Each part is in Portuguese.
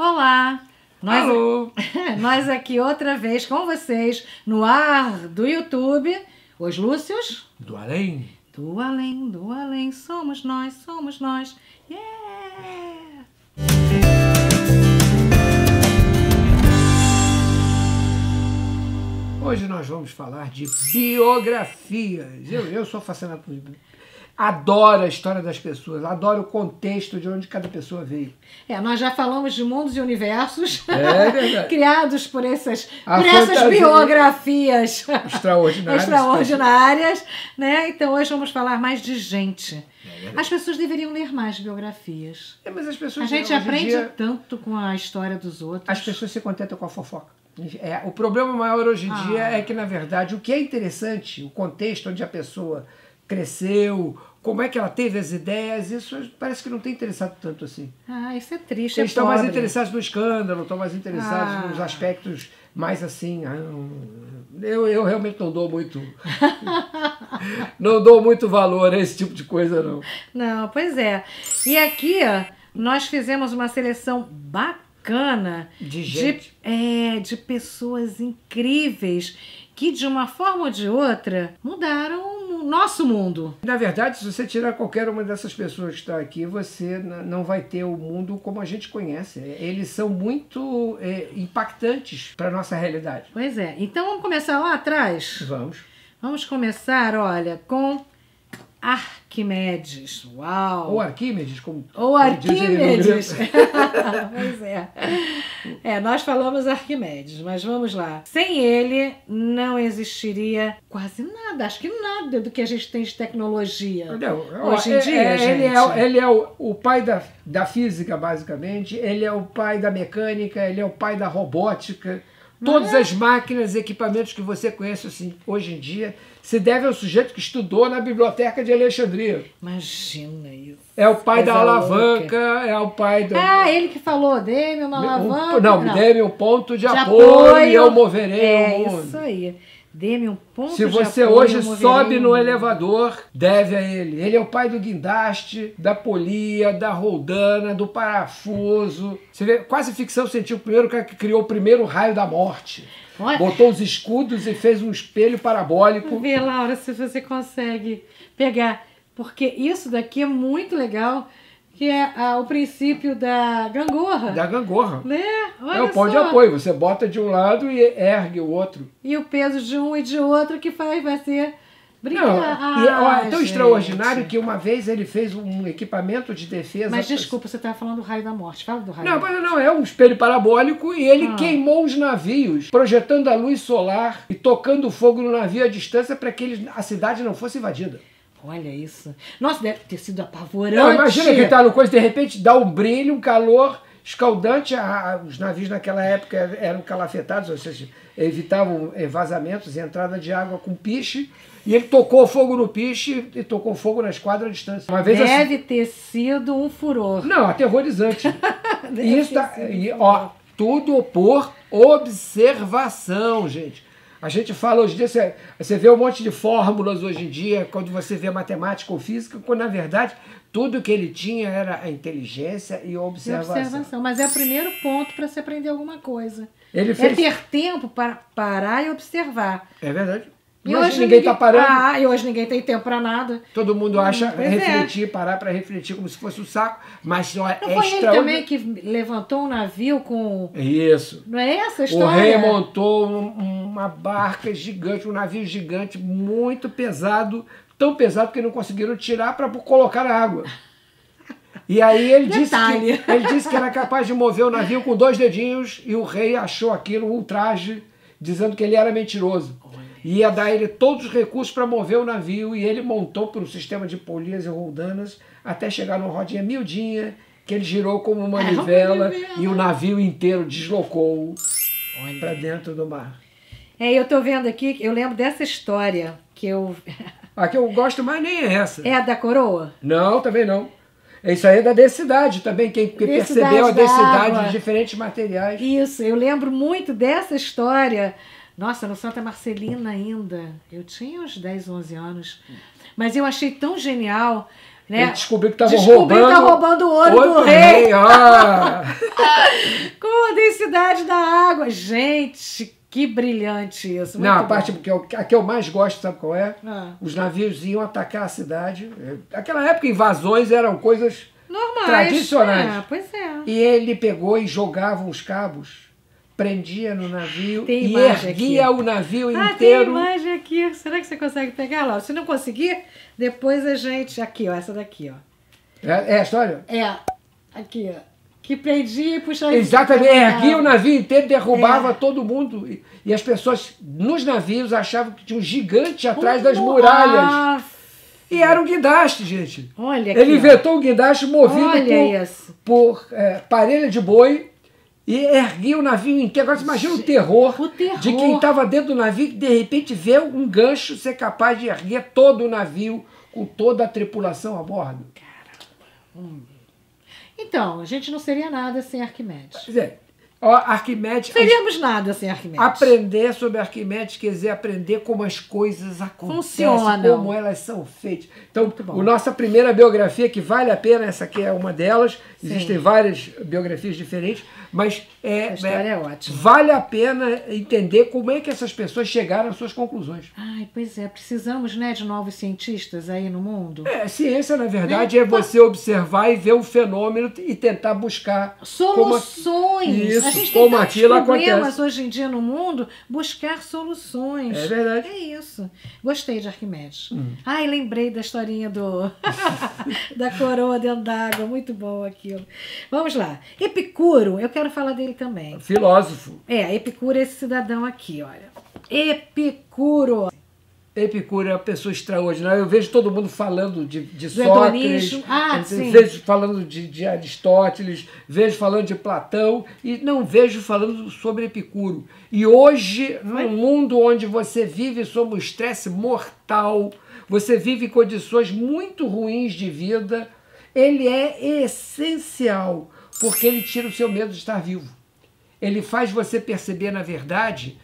Olá! Alô! Nós aqui outra vez com vocês no ar do YouTube, os Lúcios. Do além. Do além, somos nós. Yeah! Hoje nós vamos falar de biografias. Eu sou fascinado por adoro a história das pessoas, adoro o contexto de onde cada pessoa veio. Nós já falamos de mundos e universos criados por essas biografias extraordinárias, né? Então hoje vamos falar mais de gente. As pessoas deveriam ler mais biografias. Mas as pessoas, a gente aprende tanto com a história dos outros. As pessoas se contentam com a fofoca. O problema maior hoje em dia é que, na verdade, o que é interessante, o contexto onde a pessoa cresceu, como é que ela teve as ideias, isso parece que não tem interessado tanto assim. Isso é triste. Eles estão mais interessados no escândalo, estão mais interessados nos aspectos mais assim. Eu realmente não dou muito. Não dou muito valor a esse tipo de coisa, não. Não, pois é. E aqui, nós fizemos uma seleção bacana de gente. De pessoas incríveis que, de uma forma ou de outra, mudaram o nosso mundo. Na verdade, se você tirar qualquer uma dessas pessoas que está aqui, você não vai ter o mundo como a gente conhece. Eles são muito impactantes para a nossa realidade. Pois é. Então vamos começar lá atrás? Vamos. Vamos começar, olha, com Arquimedes. Uau! Ou Arquímedes, como Arquímedes. Pois é. Nós falamos Arquimedes, mas vamos lá. Sem ele, não existiria quase nada. Acho que nada do que a gente tem de tecnologia. Hoje em dia, gente. Ele é o pai da física, basicamente. Ele é o pai da mecânica, ele é o pai da robótica. Todas as máquinas e equipamentos que você conhece assim, hoje em dia se deve ao sujeito que estudou na biblioteca de Alexandria. Imagina isso. É o pai da alavanca, é o pai do... ele que falou, dê-me uma alavanca. Dê-me um ponto de apoio e eu moverei o mundo. Isso aí. Dê-me um ponto de apoio. Se você hoje sobe no elevador, deve a ele. Ele é o pai do guindaste, da polia, da roldana, do parafuso. Você vê, quase ficção científica, o primeiro cara que criou o primeiro raio da morte. Olha. Botou os escudos e fez um espelho parabólico. Vê, Laura, se você consegue pegar. Porque isso daqui é muito legal, que é o princípio da gangorra. Da gangorra. Né? Olha é o pão de apoio. Você bota de um lado e ergue o outro. E o peso de um e de outro que vai ser é tão extraordinário que uma vez ele fez um equipamento de defesa... Mas desculpa, você estava falando do raio da morte. Fala do raio da morte. Não, é um espelho parabólico e ele queimou os navios, projetando a luz solar e tocando fogo no navio à distância para que a cidade não fosse invadida. Olha isso. Nossa, deve ter sido apavorante. Não, imagina que tá no coisa, de repente dá um brilho, um calor escaldante. Os navios naquela época eram calafetados, ou seja, evitavam vazamentos e entrada de água com piche. E ele tocou fogo no piche e tocou fogo na esquadra à distância. Uma vez deve ter sido um furor. Não, aterrorizante. Tudo por observação, gente. A gente fala hoje em dia, você vê um monte de fórmulas hoje em dia, quando você vê matemática ou física, quando na verdade tudo que ele tinha era a inteligência e a observação. Mas é o primeiro ponto para se aprender alguma coisa. Ele fez... É ter tempo para parar e observar. É verdade. E hoje ninguém está parando. E hoje ninguém tem tempo para nada. Todo mundo acha parar para refletir como se fosse um saco, mas não foi ele também que levantou um navio com... Isso. Não é essa a história? O rei montou uma barca gigante, um navio gigante, muito pesado, tão pesado que não conseguiram tirar para colocar na água. E aí ele disse que era capaz de mover o navio com 2 dedinhos e o rei achou aquilo um ultraje, dizendo que ele era mentiroso. Ia dar ele todos os recursos para mover o navio e ele montou por um sistema de polias e roldanas até chegar numa rodinha miudinha que ele girou como uma manivela e o navio inteiro deslocou para dentro do mar. Eu tô vendo aqui, eu lembro dessa história que eu... A que eu gosto mais nem é essa. É a da coroa? Não, também não. Isso aí é da densidade também, quem percebeu a densidade de diferentes materiais. Isso, eu lembro muito dessa história. Nossa, no Santa Marcelina ainda. Eu tinha uns 10, 11 anos. Mas eu achei tão genial. né? Ele descobriu que estavam roubando o ouro do rei. Ah. Com a densidade da água. Gente, que brilhante isso. Não, a bom. parte que eu mais gosto, sabe qual é? Ah. Os navios iam atacar a cidade. Naquela época, invasões eram coisas normais. tradicionais. Pois é. E ele pegou e jogava os cabos, prendia no navio Tem e imagem erguia aqui. o navio Tem inteiro. imagem aqui. Será que você consegue pegar, Laura? Se não conseguir, depois a gente... Aqui, ó. Essa daqui, ó. É a história? É. Aqui, ó. Que prendia e puxava... Exatamente, erguia o navio inteiro, derrubava todo mundo. E as pessoas nos navios achavam que tinha um gigante atrás das muralhas. E era um guindaste, gente. Olha aqui, ele inventou um guindaste movido por parelha de boi e erguia o navio inteiro. Agora você imagina o terror de quem estava dentro do navio que de repente vê um gancho ser capaz de erguer todo o navio com toda a tripulação a bordo. Caramba. Então, a gente não seria nada sem Arquimedes. Quer dizer, Arquimedes... Seríamos nada sem Arquimedes. Aprender sobre Arquimedes quer dizer aprender como as coisas acontecem, como elas são feitas. Então, a nossa primeira biografia, que vale a pena, essa aqui é uma delas, existem várias biografias diferentes, mas essa história é ótima. Vale a pena entender como é que essas pessoas chegaram às suas conclusões. Ai, pois é, precisamos, né, de novos cientistas aí no mundo. Ciência, na verdade, é você observar e ver o fenômeno e tentar buscar soluções. A gente tem tantos problemas hoje em dia no mundo, buscar soluções. É verdade. É isso. Gostei de Arquimedes. Ai, lembrei da historinha da coroa dentro d'água. Muito bom aquilo. Vamos lá. Epicuro, eu quero falar dele também. Filósofo. Epicuro é esse cidadão aqui, olha. Epicuro. Epicuro é uma pessoa extraordinária. Eu vejo todo mundo falando de Sócrates, vejo falando de Aristóteles, vejo falando de Platão e não vejo falando sobre Epicuro. E hoje, num mundo onde você vive sob um estresse mortal, você vive em condições muito ruins de vida, ele é essencial, porque ele tira o seu medo de estar vivo. Ele faz você perceber, na verdade,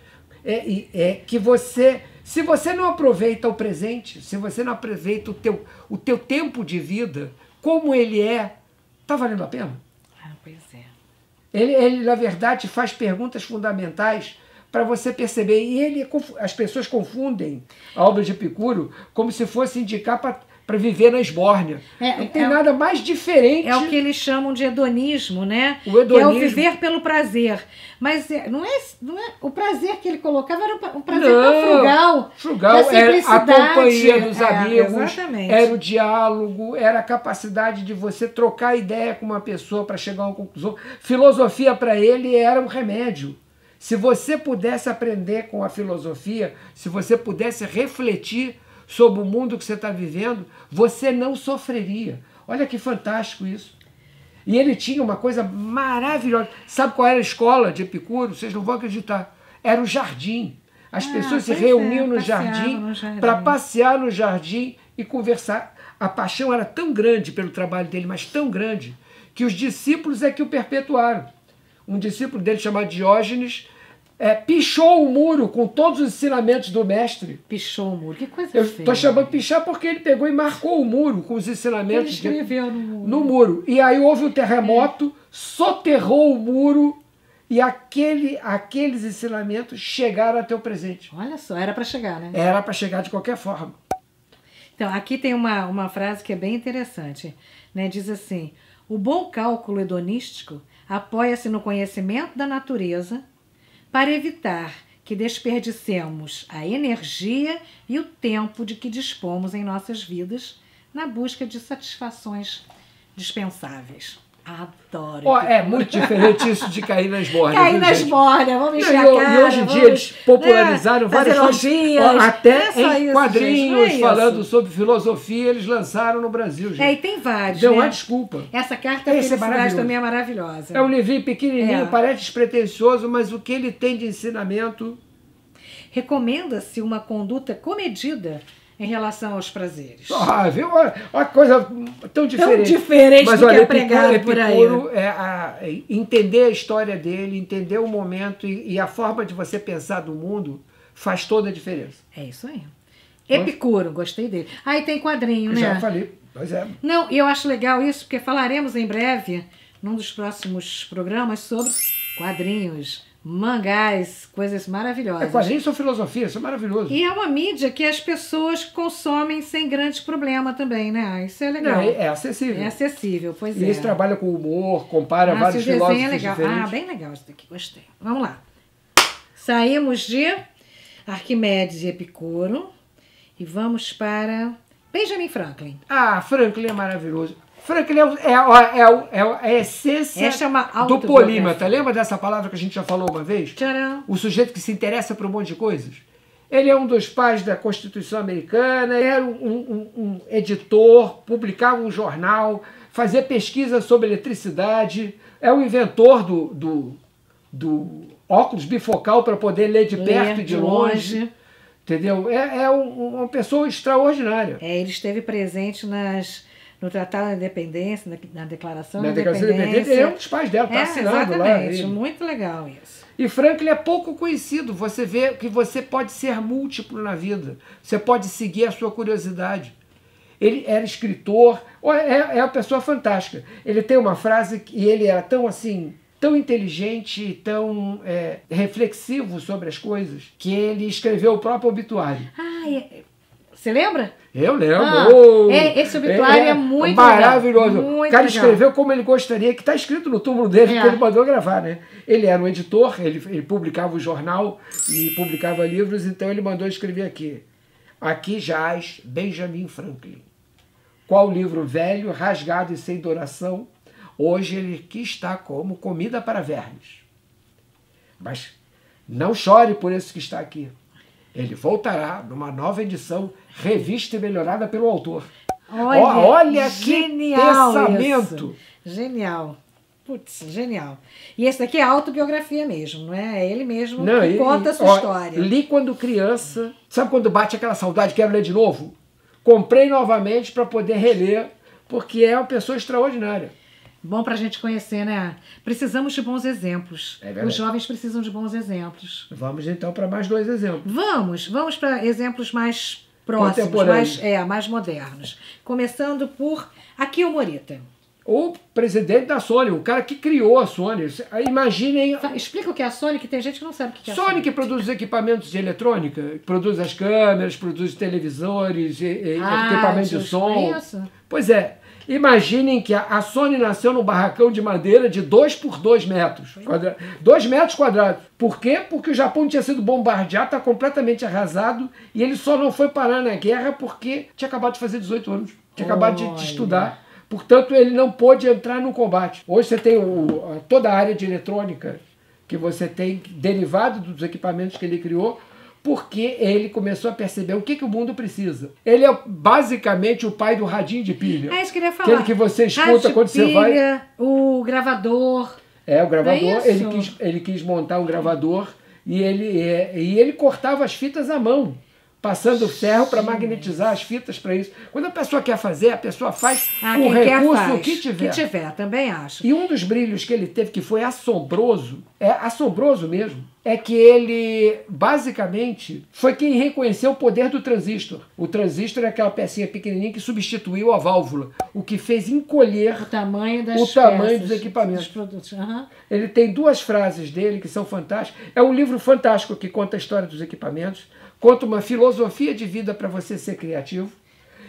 que você... Se você não aproveita o presente, se você não aproveita o teu tempo de vida, como ele está valendo a pena? Pois é. Ele, na verdade, faz perguntas fundamentais para você perceber. E as pessoas confundem a obra de Epicuro como se fosse indicar para viver na esbórnia. Não tem nada mais diferente. É o que eles chamam de hedonismo, né? O hedonismo. Que é o viver pelo prazer. Mas não é o prazer que ele colocava, era um prazer tão frugal. Frugal, era a companhia dos amigos, exatamente. Era o diálogo, era a capacidade de você trocar ideia com uma pessoa para chegar a uma conclusão. Filosofia para ele era um remédio. Se você pudesse aprender com a filosofia, se você pudesse refletir sobre o mundo que você está vivendo, você não sofreria. Olha que fantástico isso. E ele tinha uma coisa maravilhosa. Sabe qual era a escola de Epicuro? Vocês não vão acreditar. Era o jardim. As pessoas se reuniam no jardim para passear no jardim e conversar. A paixão era tão grande pelo trabalho dele, mas tão grande, que os discípulos é que o perpetuaram. Um discípulo dele chamado Diógenes pichou o muro com todos os ensinamentos do mestre. Pichou o muro, que coisa feia. Eu estou chamando de pichar porque ele pegou e marcou o muro com os ensinamentos. Ele escreveu no muro. E aí houve um terremoto, soterrou o muro e aqueles ensinamentos chegaram até o presente. Olha só, era para chegar, né? Era para chegar de qualquer forma. Então, aqui tem uma frase que é bem interessante, né? Diz assim: o bom cálculo hedonístico apoia-se no conhecimento da natureza para evitar que desperdicemos a energia e o tempo de que dispomos em nossas vidas na busca de satisfações dispensáveis. Adoro. É muito diferente isso de cair nas bordas. Cair nas bordas, vamos encher a cara. E hoje em dia eles popularizaram várias coisas, até em quadrinhos falando sobre filosofia, eles lançaram no Brasil, gente. E tem vários, Deu uma desculpa. Essa carta da felicidade também é maravilhosa. É um livrinho pequenininho, parece despretensioso, mas o que ele tem de ensinamento... Recomenda-se uma conduta comedida em relação aos prazeres. Viu? Uma coisa tão diferente. Tão diferente mas, do olha, que é pregado por aí. Entender a história dele, entender o momento e a forma de você pensar do mundo faz toda a diferença. É isso aí. Epicuro, gostei dele. Aí tem quadrinho, né? Já falei. Pois é. Não, e eu acho legal isso, porque falaremos em breve, num dos próximos programas, sobre quadrinhos, mangás, coisas maravilhosas. Quadrinhos são filosofia, isso é maravilhoso. E é uma mídia que as pessoas consomem sem grande problema também, né? Isso é legal. Não, é acessível. É acessível, pois E é. eles trabalham com humor, compara vários o desenho filósofos é legal. diferentes. Ah, bem legal isso daqui, gostei. Vamos lá. Saímos de Arquimedes e Epicuro e vamos para Benjamin Franklin. Ah, Franklin é maravilhoso. Franklin é a essência Esta é uma do autobiografia. polímata. Lembra dessa palavra que a gente já falou uma vez? Tcharam! O sujeito que se interessa por um monte de coisas. Ele é um dos pais da Constituição Americana, era um editor, publicava um jornal, fazia pesquisa sobre eletricidade, é o inventor do óculos bifocal para poder ler de perto e de longe. Entendeu? É uma pessoa extraordinária. Ele esteve presente no Tratado da Independência, na Declaração da Declaração da Independência. Ele é um dos pais dela, está assinado lá. Exatamente, muito legal isso. E Franklin é pouco conhecido. Você vê que você pode ser múltiplo na vida. Você pode seguir a sua curiosidade. Ele era escritor, é uma pessoa fantástica. Ele tem uma frase que ele era tão assim, tão inteligente, tão reflexivo sobre as coisas, que ele escreveu o próprio obituário. Você lembra? Eu lembro. Esse obituário é muito maravilhoso. Legal, muito o cara legal. Escreveu como ele gostaria, que está escrito no túmulo dele, que ele mandou gravar, né? Ele era um editor, ele publicava o jornal e publicava livros, então ele mandou escrever aqui. Aqui jaz Benjamin Franklin. Qual livro velho, rasgado e sem duração, hoje ele aqui está como comida para vermes. Mas não chore por isso que está aqui. Ele voltará numa nova edição, revista e melhorada pelo autor. Olha que pensamento! Isso. Genial. Putz, genial. E esse daqui é autobiografia mesmo, não é? É ele mesmo que conta a sua história. Li quando criança. Sabe quando bate aquela saudade, quero ler de novo? Comprei novamente para poder reler, porque é uma pessoa extraordinária. Bom para a gente conhecer, né? Precisamos de bons exemplos. Os jovens precisam de bons exemplos. Vamos então para mais 2 exemplos. Vamos para exemplos mais próximos, mais modernos. Começando por Akio Morita. O presidente da Sony, o cara que criou a Sony. Imaginem... Explica o que é a Sony, que tem gente que não sabe o que é a Sony. Sony que produz os equipamentos de eletrônica, produz as câmeras, produz televisores, equipamentos de som. É isso? Pois é. Imaginem que a Sony nasceu num barracão de madeira de 2 por 2 metros. 2 metros quadrados. Por quê? Porque o Japão tinha sido bombardeado, está completamente arrasado, e ele só não foi parar na guerra porque tinha acabado de fazer 18 anos. Tinha acabado de estudar. Portanto, ele não pôde entrar no combate. Hoje você tem toda a área de eletrônica que você tem derivado dos equipamentos que ele criou, porque ele começou a perceber o que o mundo precisa. Ele é basicamente o pai do radinho de pilha. É isso que eu ia falar. Aquele que você escuta quando você vai... O gravador. O gravador. Ele quis montar um gravador e ele cortava as fitas à mão, passando ferro para magnetizar as fitas para isso. Quando a pessoa quer fazer, a pessoa faz o recurso que tiver. Que tiver, também acho. E um dos brilhos que ele teve, que foi assombroso mesmo, é que ele, basicamente, foi quem reconheceu o poder do transistor. O transistor é aquela pecinha pequenininha que substituiu a válvula, o que fez encolher o tamanho dos equipamentos. Dos produtos. Uhum. Ele tem 2 frases dele que são fantásticas. É um livro fantástico que conta a história dos equipamentos, conta uma filosofia de vida para você ser criativo.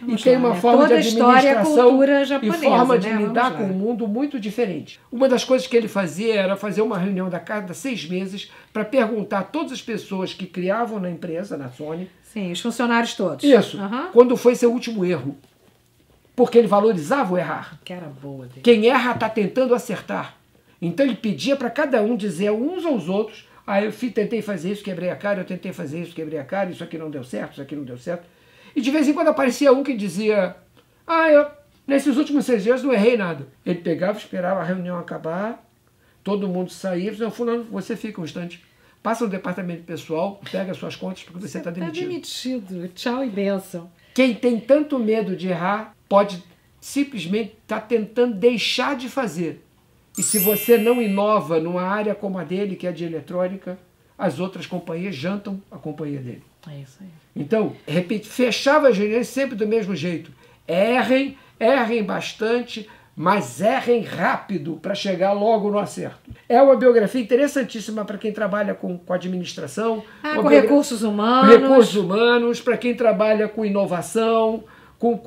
E tem uma forma de administração e forma de lidar com o mundo muito diferente. Uma das coisas que ele fazia era fazer uma reunião a cada 6 meses para perguntar a todas as pessoas que criavam na empresa, na Sony. Sim, os funcionários todos. Isso. Quando foi seu último erro. Porque ele valorizava o errar. Que era boa dele. Quem erra está tentando acertar. Então ele pedia para cada um dizer uns aos outros: eu tentei fazer isso, quebrei a cara, eu tentei fazer isso, quebrei a cara, isso aqui não deu certo, isso aqui não deu certo. E de vez em quando aparecia um que dizia: nesses últimos 6 dias não errei nada. Ele pegava, esperava a reunião acabar, todo mundo saía e dizia: fulano, você fica um instante, passa no departamento pessoal, pega suas contas porque você está demitido. Está demitido, tchau e bênção. Quem tem tanto medo de errar pode simplesmente estar tentando deixar de fazer. E se você não inova numa área como a dele, que é de eletrônica, as outras companhias jantam a companhia dele. É isso aí. Então, repito, fechava as reuniões sempre do mesmo jeito. Errem, errem bastante, mas errem rápido para chegar logo no acerto. É uma biografia interessantíssima para quem trabalha com administração. Com recursos humanos. Recursos humanos, para quem trabalha com inovação, com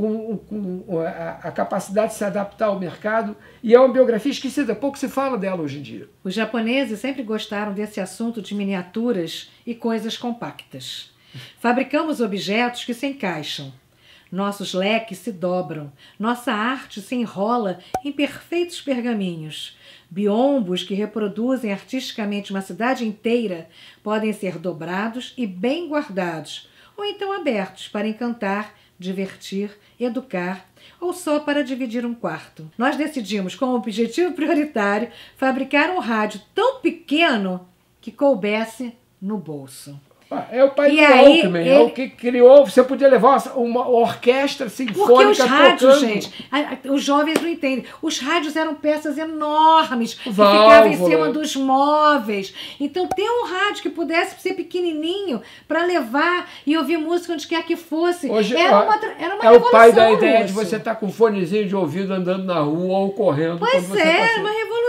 a capacidade de se adaptar ao mercado. E é uma biografia esquecida, pouco se fala dela hoje em dia. Os japoneses sempre gostaram desse assunto de miniaturas e coisas compactas. Fabricamos objetos que se encaixam. Nossos leques se dobram, nossa arte se enrola em perfeitos pergaminhos. Biombos que reproduzem artisticamente uma cidade inteira podem ser dobrados e bem guardados, ou então abertos para encantar, divertir, educar ou só para dividir um quarto. Nós decidimos, como objetivo prioritário, fabricar um rádio tão pequeno que coubesse no bolso. É o pai do Walkman, é o que criou, você podia levar uma orquestra sinfônica tocando. Porque os rádios, gente, os jovens não entendem, os rádios eram peças enormes, que ficavam em cima dos móveis. Então ter um rádio que pudesse ser pequenininho para levar e ouvir música onde quer que fosse, hoje, era uma revolução. É o pai da ideia de você estar com um fonezinho de ouvido andando na rua ou correndo. Pois é, uma revolução.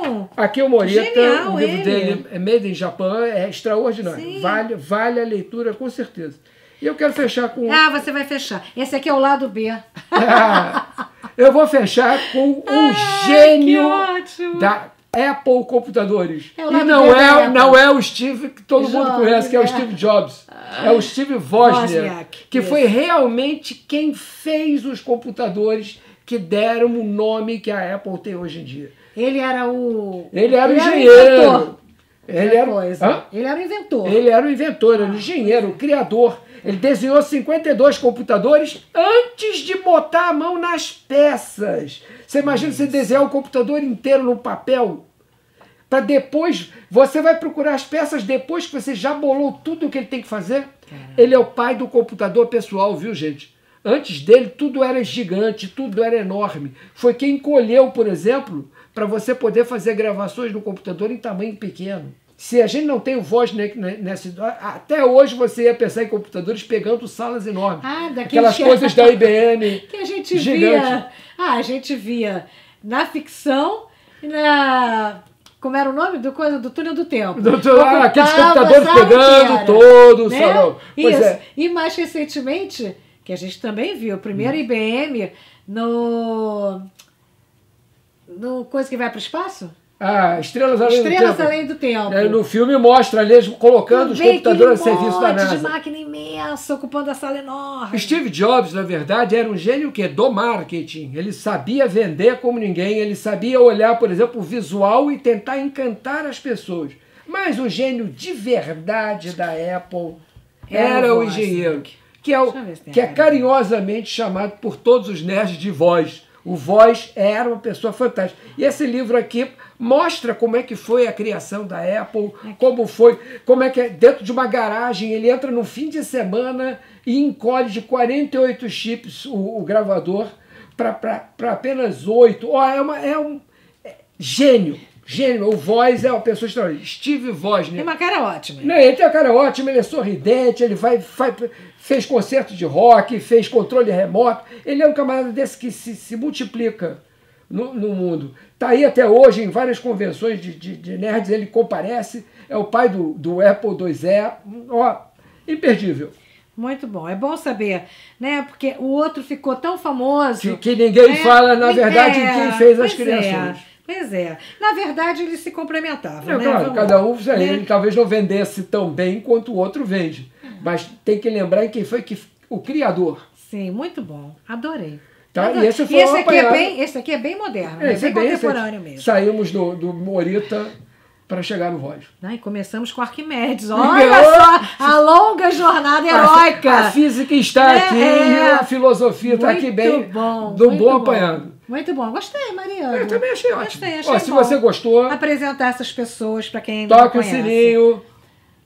Então, aqui o Morita, o livro dele é Made in Japan, é extraordinário. Sim. Vale a leitura, com certeza. E eu quero fechar com... você vai fechar. Esse aqui é o lado B. Eu vou fechar com o gênio da Apple Computadores. E não é o Steve que todo mundo conhece, que é o Steve Jobs. É o Steve Wozniak, que foi realmente quem fez os computadores que deram o nome que a Apple tem hoje em dia. Ele era o engenheiro. Ele era o inventor. Ele era o inventor, era o engenheiro, o criador. Ele desenhou 52 computadores antes de botar a mão nas peças. Você imagina você desenhar um computador inteiro no papel? Para depois, você vai procurar as peças depois que você já bolou tudo o que ele tem que fazer? Caramba. Ele é o pai do computador pessoal, viu, gente? Antes dele, tudo era gigante, tudo era enorme. Foi quem encolheu, por exemplo, para você poder fazer gravações no computador em tamanho pequeno. Se a gente não tem o Wozniak nessa... Até hoje você ia pensar em computadores pegando salas enormes. Aquelas coisas da IBM. Que a gente via. A gente via na ficção e na... Como era o nome do Túnel do Tempo? Aqueles computadores pegando todo o salão. Pois isso. E mais recentemente, que a gente também viu, o primeiro IBM no coisa que vai para o espaço? Estrelas Além do Tempo. No filme mostra ali eles colocando os computadores a serviço da NASA. De máquina imensa, ocupando a sala enorme. Steve Jobs, na verdade, era um gênio do marketing. Ele sabia vender como ninguém, ele sabia olhar, por exemplo, o visual e tentar encantar as pessoas. Mas o gênio de verdade da Apple era o engenheiro, que é carinhosamente chamado por todos os nerds de Voz. O Voz era uma pessoa fantástica. E esse livro aqui mostra como é que foi a criação da Apple, como é que é dentro de uma garagem, ele entra no fim de semana e encolhe de 48 chips o gravador para apenas 8. É um gênio. Gênio, o Voz é uma pessoa extraordinária. Steve Wozniak. Tem uma cara ótima. Não, ele tem uma cara ótima, ele é sorridente, ele fez concerto de rock, fez controle remoto. Ele é um camarada desse que se multiplica no mundo. Está aí até hoje em várias convenções de nerds, ele comparece. É o pai do Apple IIe. Imperdível. Muito bom, é bom saber, né? Porque o outro ficou tão famoso. Que ninguém fala, na verdade, em quem fez as criações. Pois é. Na verdade, eles se complementavam, né? Claro, cada um, ele talvez não vendesse tão bem quanto o outro vende. Mas tem que lembrar em quem foi o criador. Sim, muito bom. Adorei. Tá? Adorei. E esse aqui é bem moderno, bem contemporâneo mesmo. Saímos do Morita para chegar no Voz. E começamos com Arquimedes. Olha só, a longa jornada heróica. A física está aqui e a filosofia está aqui bem, bom apanhado. Muito bom. Gostei, Mariana. Eu também achei ótimo. Achei se você gostou, apresentar essas pessoas para quem não toque conhece. O sininho,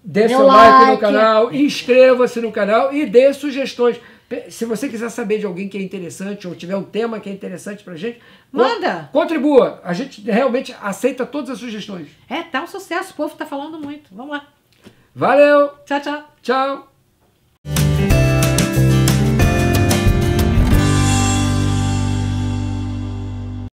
dê seu like no canal, inscreva-se no canal e dê sugestões. Se você quiser saber de alguém que é interessante ou tiver um tema que é interessante pra gente, manda! Contribua. A gente realmente aceita todas as sugestões. Tá um sucesso. O povo tá falando muito. Vamos lá. Valeu! Tchau, tchau. Tchau.